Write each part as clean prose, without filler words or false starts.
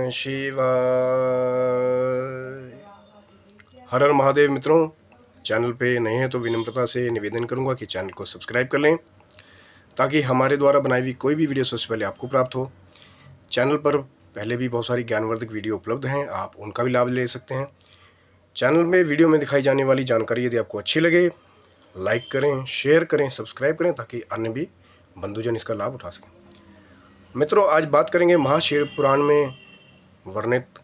नमः शिवाय। हर हर महादेव। मित्रों, चैनल पे नए हैं तो विनम्रता से निवेदन करूंगा कि चैनल को सब्सक्राइब कर लें ताकि हमारे द्वारा बनाई हुई कोई भी वीडियो सबसे पहले आपको प्राप्त हो। चैनल पर पहले भी बहुत सारी ज्ञानवर्धक वीडियो उपलब्ध हैं, आप उनका भी लाभ ले सकते हैं। चैनल में वीडियो में दिखाई जाने वाली जानकारी यदि आपको अच्छी लगे, लाइक करें, शेयर करें, सब्सक्राइब करें ताकि अन्य भी बंधुजन इसका लाभ उठा सकें। मित्रों, आज बात करेंगे महाशिव पुराण में वर्णित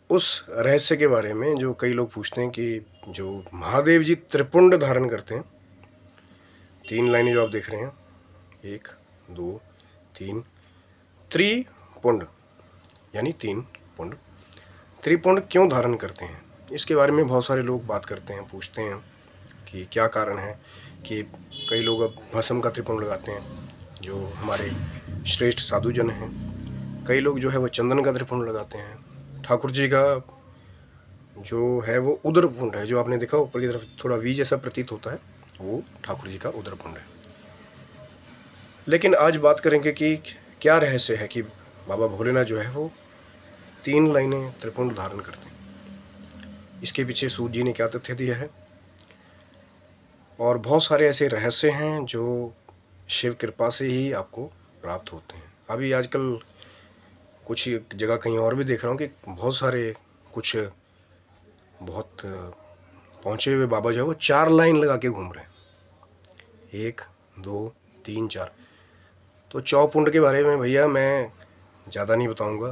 उस रहस्य के बारे में जो कई लोग पूछते हैं कि जो महादेव जी त्रिपुंड धारण करते हैं। 3 लाइनें जो आप देख रहे हैं, 1 2 3, त्रिपुंड यानी 3 पुंड। त्रिपुंड क्यों धारण करते हैं, इसके बारे में बहुत सारे लोग बात करते हैं, पूछते हैं कि क्या कारण है कि कई लोग अब भस्म का त्रिपुंड लगाते हैं जो हमारे श्रेष्ठ साधुजन हैं। कई लोग जो है वो चंदन का त्रिपुंड लगाते हैं। ठाकुर जी का जो है वो उदरपुंड है, जो आपने देखा ऊपर की तरफ थोड़ा वी जैसा प्रतीत होता है, वो ठाकुर जी का उदरपुंड है। लेकिन आज बात करेंगे कि क्या रहस्य है कि बाबा भोलेनाथ जो है वो 3 लाइनें त्रिपुंड धारण करते हैं। इसके पीछे सूत जी ने क्या तथ्य दिया है, और बहुत सारे ऐसे रहस्य हैं जो शिव कृपा से ही आपको प्राप्त होते हैं। अभी आजकल कुछ जगह कहीं और भी देख रहा हूँ कि बहुत सारे कुछ बहुत पहुँचे हुए बाबा जो है वो 4 लाइन लगा के घूम रहे हैं, 1 2 3 4। तो चौपुंड के बारे में भैया मैं ज़्यादा नहीं बताऊंगा।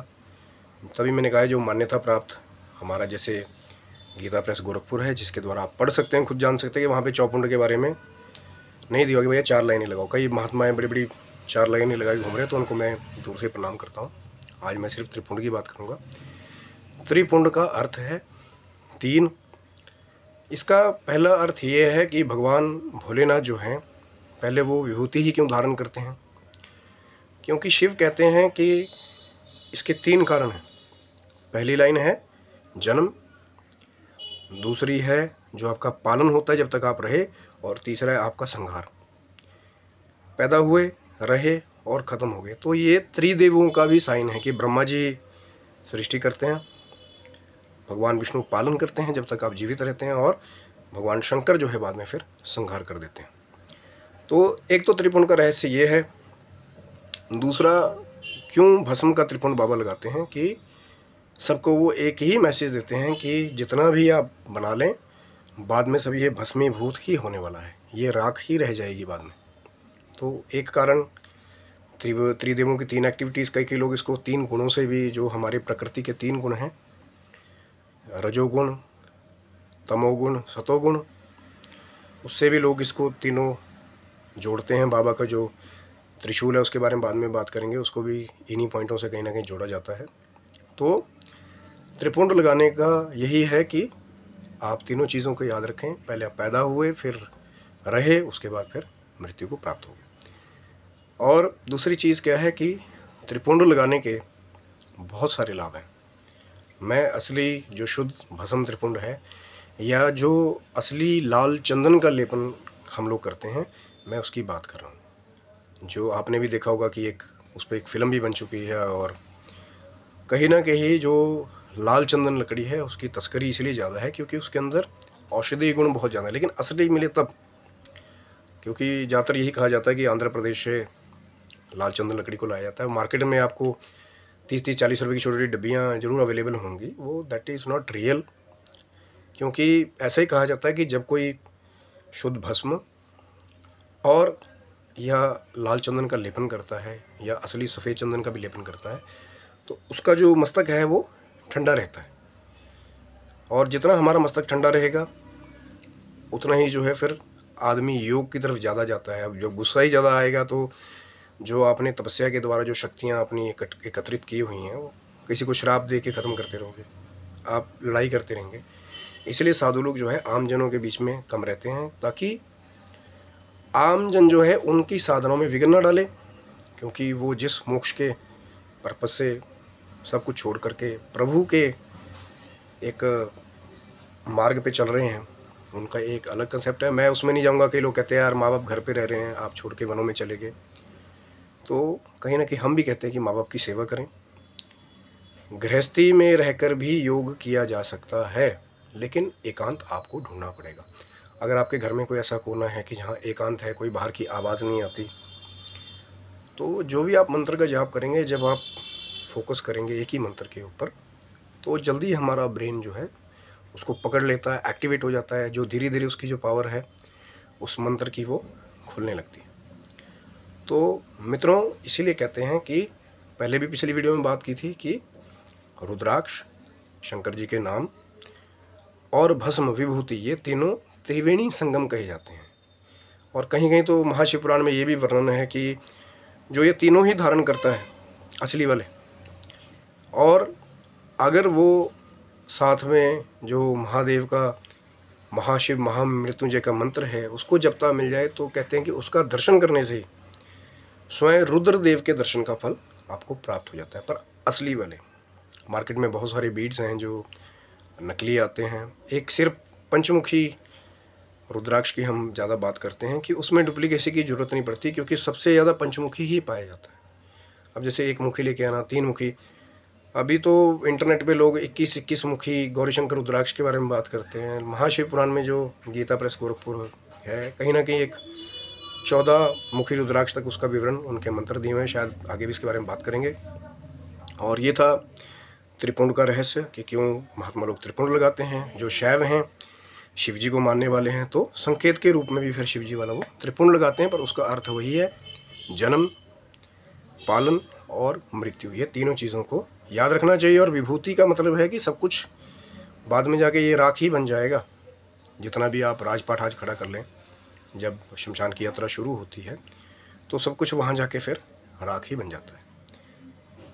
तभी मैंने कहा जो मान्यता प्राप्त हमारा जैसे गीता प्रेस गोरखपुर है, जिसके द्वारा आप पढ़ सकते हैं, खुद जान सकते हैं कि वहाँ पे चौपुंड के बारे में नहीं दिया कि भैया 4 लाइनें लगाओ। कई महात्माएं बड़ी बड़ी 4 लाइनें लगा के घूम रहे हैं, तो उनको मैं दूर से प्रणाम करता हूँ। आज मैं सिर्फ त्रिपुंड की बात करूँगा। त्रिपुंड का अर्थ है 3। इसका पहला अर्थ ये है कि भगवान भोलेनाथ जो हैं, पहले वो विभूति ही क्यों धारण करते हैं, क्योंकि शिव कहते हैं कि इसके 3 कारण हैं। पहली लाइन है जन्म, दूसरी है जो आपका पालन होता है जब तक आप रहे, और तीसरा है आपका संहार, पैदा हुए, रहे और ख़त्म हो गए। तो ये त्रिदेवों का भी साइन है कि ब्रह्मा जी सृष्टि करते हैं, भगवान विष्णु पालन करते हैं जब तक आप जीवित रहते हैं, और भगवान शंकर जो है बाद में फिर संहार कर देते हैं। तो एक तो त्रिपुंड का रहस्य ये है। दूसरा, क्यों भस्म का त्रिपुंड बाबा लगाते हैं कि सबको वो एक ही मैसेज देते हैं कि जितना भी आप बना लें, बाद में सब ये भस्मीभूत ही होने वाला है, ये राख ही रह जाएगी बाद में। तो एक कारण त्रिदेवों की 3 एक्टिविटीज़, कई लोग इसको 3 गुणों से भी, जो हमारे प्रकृति के 3 गुण हैं, रजोगुण, तमोगुण, सतोगुण, उससे भी लोग इसको तीनों जोड़ते हैं। बाबा का जो त्रिशूल है उसके बारे में बाद में बात करेंगे, उसको भी इन्हीं पॉइंटों से कहीं ना कहीं जोड़ा जाता है। तो त्रिपुंड लगाने का यही है कि आप तीनों चीज़ों को याद रखें। पहले आप पैदा हुए, फिर रहे, उसके बाद फिर मृत्यु को प्राप्त हो गए। और दूसरी चीज़ क्या है कि त्रिपुंड लगाने के बहुत सारे लाभ हैं। मैं असली जो शुद्ध भस्म त्रिपुंड है, या जो असली लाल चंदन का लेपन हम लोग करते हैं, मैं उसकी बात कर रहा हूँ। जो आपने भी देखा होगा कि उस पर एक फ़िल्म भी बन चुकी है, और कहीं ना कहीं जो लाल चंदन लकड़ी है उसकी तस्करी इसलिए ज़्यादा है क्योंकि उसके अंदर औषधीय गुण बहुत ज़्यादा है। लेकिन असली मिले तब, क्योंकि ज़्यादातर यही कहा जाता है कि आंध्र प्रदेश से लाल चंदन लकड़ी को लाया जाता है। मार्केट में आपको 30-40 रुपये की छोटी छोटी डब्बियाँ जरूर अवेलेबल होंगी, वो दैट इज़ नॉट रियल। क्योंकि ऐसा ही कहा जाता है कि जब कोई शुद्ध भस्म और या लाल चंदन का लेपन करता है, या असली सफ़ेद चंदन का भी लेपन करता है, तो उसका जो मस्तक है वो ठंडा रहता है। और जितना हमारा मस्तक ठंडा रहेगा, उतना ही जो है फिर आदमी योग की तरफ ज़्यादा जाता है। अब जब गुस्सा ही ज़्यादा आएगा तो जो आपने तपस्या के द्वारा जो शक्तियाँ अपनी एकत्रित की हुई हैं, वो किसी को श्राप दे के ख़त्म करते रहोगे, आप लड़ाई करते रहेंगे। इसलिए साधु लोग जो है आम जनों के बीच में कम रहते हैं, ताकि आम जन जो है उनकी साधनों में विघ्न न डाले, क्योंकि वो जिस मोक्ष के पर्पज से सब कुछ छोड़ करके प्रभु के एक मार्ग पे चल रहे हैं, उनका एक अलग कंसेप्ट है। मैं उसमें नहीं जाऊंगा। कई लोग कहते हैं यार माँ बाप घर पे रह रहे हैं, आप छोड़ के वनों में चले गए। तो कहीं ना कहीं हम भी कहते हैं कि माँ बाप की सेवा करें। गृहस्थी में रहकर भी योग किया जा सकता है, लेकिन एकांत आपको ढूंढना पड़ेगा। अगर आपके घर में कोई ऐसा कोना है कि जहाँ एकांत है, कोई बाहर की आवाज़ नहीं आती, तो जो भी आप मंत्र का जाप करेंगे, जब आप फोकस करेंगे एक ही मंत्र के ऊपर, तो जल्दी हमारा ब्रेन जो है उसको पकड़ लेता है, एक्टिवेट हो जाता है, जो धीरे धीरे उसकी जो पावर है उस मंत्र की वो खुलने लगती है। तो मित्रों, इसीलिए कहते हैं कि पहले भी पिछली वीडियो में बात की थी कि रुद्राक्ष, शंकर जी के नाम और भस्म विभूति, ये तीनों त्रिवेणी संगम कहे जाते हैं। और कहीं कहीं तो महाशिवपुराण में ये भी वर्णन है कि जो ये तीनों ही धारण करता है असली वाले, और अगर वो साथ में जो महादेव का महाशिव महामृत्युंजय का मंत्र है उसको जपता मिल जाए, तो कहते हैं कि उसका दर्शन करने से ही स्वयं रुद्रदेव के दर्शन का फल आपको प्राप्त हो जाता है। पर असली वाले, मार्केट में बहुत सारे बीड्स हैं जो नकली आते हैं। एक सिर्फ पंचमुखी रुद्राक्ष की हम ज़्यादा बात करते हैं कि उसमें डुप्लीकेसी की ज़रूरत नहीं पड़ती, क्योंकि सबसे ज़्यादा पंचमुखी ही पाया जाता है। अब जैसे एक मुखी लेके आना, 3 मुखी, अभी तो इंटरनेट पे लोग 21 मुखी गौरीशंकर रुद्राक्ष के बारे में बात करते हैं। महाशिव पुराण में जो गीता प्रेस गोरखपुर है, कहीं ना कहीं एक 14 मुखी रुद्राक्ष तक उसका विवरण, उनके मंत्र दिए हुए हैं। शायद आगे भी इसके बारे में बात करेंगे। और ये था त्रिपुंड का रहस्य कि क्यों महात्मा लोग त्रिपुंड लगाते हैं। जो शैव हैं, शिव जी को मानने वाले हैं, तो संकेत के रूप में भी फिर शिव जी वाला वो त्रिपुंड लगाते हैं, पर उसका अर्थ वही है, जन्म, पालन और मृत्यु, ये तीनों चीज़ों को याद रखना चाहिए। और विभूति का मतलब है कि सब कुछ बाद में जाके ये राख ही बन जाएगा। जितना भी आप राजपाट आज खड़ा कर लें, जब शमशान की यात्रा शुरू होती है तो सब कुछ वहाँ जाके फिर राख ही बन जाता है।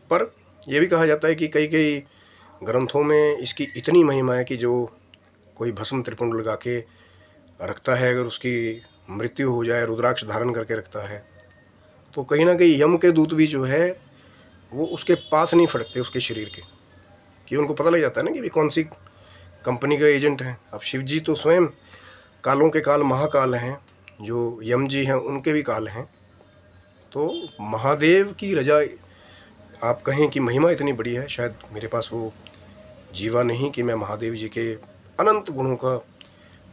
पर यह भी कहा जाता है कि कई कई ग्रंथों में इसकी इतनी महिमा है कि जो कोई भस्म त्रिपुंड लगा के रखता है, अगर उसकी मृत्यु हो जाए, रुद्राक्ष धारण करके रखता है, तो कहीं ना कहीं यम के दूत भी जो है वो उसके पास नहीं फटकते उसके शरीर के, कि उनको पता लग जाता है ना कि भी कौन सी कंपनी का एजेंट है। अब शिव जी तो स्वयं कालों के काल महाकाल हैं, जो यम जी हैं उनके भी काल हैं। तो महादेव की रजा, आप कहें कि महिमा इतनी बड़ी है, शायद मेरे पास वो जीवा नहीं कि मैं महादेव जी के अनंत गुणों का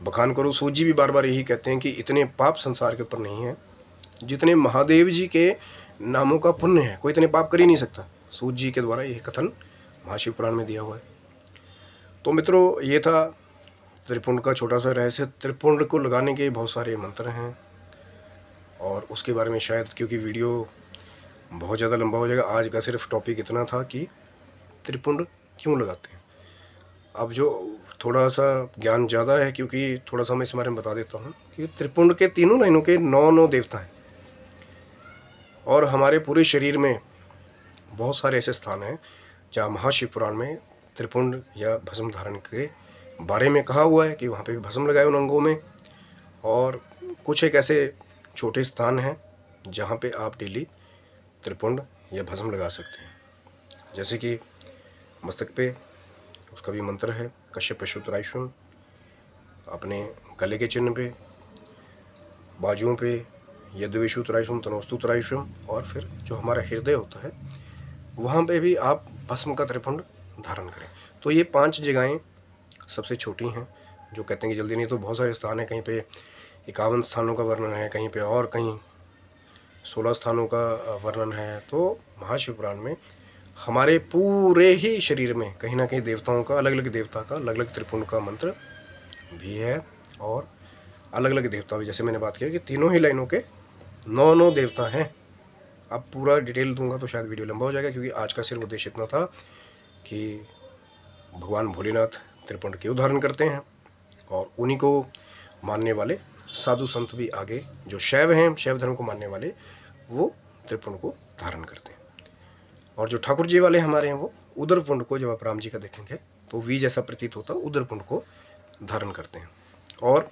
बखान करूँ। सूत जी भी बार बार यही कहते हैं कि इतने पाप संसार के ऊपर नहीं है जितने महादेव जी के नामों का पुण्य है, कोई इतने पाप कर ही नहीं सकता। सूत जी के द्वारा यह कथन महाशिव पुराण में दिया हुआ है। तो मित्रों, ये था त्रिपुंड का छोटा सा रहस्य। त्रिपुंड को लगाने के बहुत सारे मंत्र हैं, और उसके बारे में शायद, क्योंकि वीडियो बहुत ज़्यादा लंबा हो जाएगा, आज का सिर्फ टॉपिक इतना था कि त्रिपुंड क्यों लगाते हैं। अब जो थोड़ा सा ज्ञान ज़्यादा है, क्योंकि थोड़ा सा मैं इस बारे में बता देता हूँ कि त्रिपुंड के तीनों लाइनों के 9 देवता हैं, और हमारे पूरे शरीर में बहुत सारे ऐसे स्थान हैं जहाँ महाशिव पुराण में त्रिपुंड या भस्म धारण के बारे में कहा हुआ है कि वहाँ पे भी भस्म लगाए उन अंगों में। और कुछ एक ऐसे छोटे स्थान हैं जहाँ पे आप डेली त्रिपुंड या भस्म लगा सकते हैं, जैसे कि मस्तक पे उसका भी मंत्र है, कश्यप पशुत्रायुषम, अपने गले के चिन्ह पे, बाजुओं पे यद्विशुत्रायुषम तनोस्तुत्रायुषम, और फिर जो हमारा हृदय होता है वहाँ पे भी आप भस्म का त्रिपुंड धारण करें। तो ये 5 जगहें सबसे छोटी हैं, जो कहते हैं कि जल्दी नहीं। तो बहुत सारे स्थान हैं, कहीं पे 51 स्थानों का वर्णन है, कहीं पे और कहीं 16 स्थानों का वर्णन है। तो महाशिव पुराण में हमारे पूरे ही शरीर में कहीं ना कहीं देवताओं का, अलग अलग देवता का अलग अलग त्रिपुंड का मंत्र भी है, और अलग अलग देवता भी, जैसे मैंने बात किया कि तीनों ही लाइनों के 9 देवता हैं। अब पूरा डिटेल दूंगा तो शायद वीडियो लंबा हो जाएगा, क्योंकि आज का सिर्फ उद्देश्य इतना था कि भगवान भोलेनाथ त्रिपुंड क्यों धारण करते हैं, और उन्हीं को मानने वाले साधु संत भी आगे, जो शैव हैं, शैव धर्म को मानने वाले, वो त्रिपुंड को धारण करते हैं। और जो ठाकुर जी वाले हमारे हैं वो उदरपुंड को, जब आप राम जी का देखेंगे तो वी जैसा प्रतीत होता, उदरपुंड को धारण करते हैं। और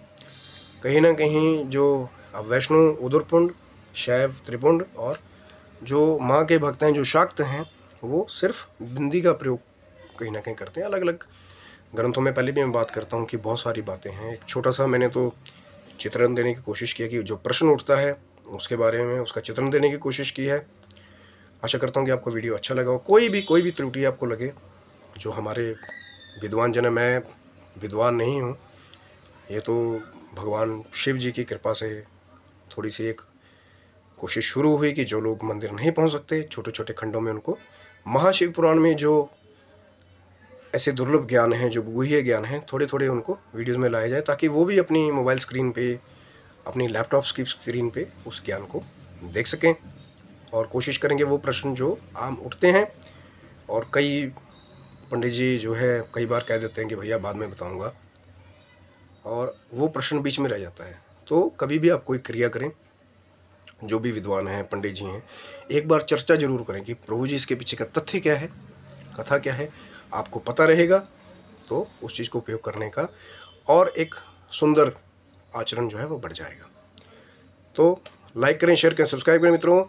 कहीं ना कहीं जो वैष्णव उदरपुंड, शैव त्रिपुंड, और जो माँ के भक्त हैं, जो शाक्त हैं, वो सिर्फ बिंदी का प्रयोग कहीं ना कहीं करते हैं। अलग अलग ग्रंथों में पहले भी मैं बात करता हूँ कि बहुत सारी बातें हैं। एक छोटा सा मैंने तो चित्रण देने की कोशिश किया कि जो प्रश्न उठता है उसके बारे में उसका चित्रण देने की कोशिश की है। आशा करता हूँ कि आपको वीडियो अच्छा लगा हो। कोई भी त्रुटि आपको लगे, जो हमारे विद्वान जन है, मैं विद्वान नहीं हूँ, ये तो भगवान शिव जी की कृपा से थोड़ी सी एक कोशिश शुरू हुई कि जो लोग मंदिर नहीं पहुँच सकते, छोटे छोटे खंडों में उनको महाशिव पुराण में जो ऐसे दुर्लभ ज्ञान हैं, जो गुह्य ज्ञान हैं, थोड़े थोड़े उनको वीडियोज़ में लाया जाए, ताकि वो भी अपनी मोबाइल स्क्रीन पे, अपनी लैपटॉप की स्क्रीन पे उस ज्ञान को देख सकें। और कोशिश करेंगे वो प्रश्न जो आम उठते हैं, और कई पंडित जी जो है कई बार कह देते हैं कि भैया बाद में बताऊंगा, और वो प्रश्न बीच में रह जाता है। तो कभी भी आप कोई क्रिया करें, जो भी विद्वान हैं, पंडित जी हैं, एक बार चर्चा जरूर करें कि प्रभु जी इसके पीछे का तथ्य क्या है, कथा क्या है। आपको पता रहेगा तो उस चीज़ को उपयोग करने का और एक सुंदर आचरण जो है वो बढ़ जाएगा। तो लाइक करें, शेयर करें, सब्सक्राइब करें मित्रों।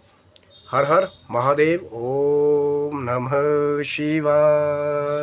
हर हर महादेव। ओम नमः शिवाय।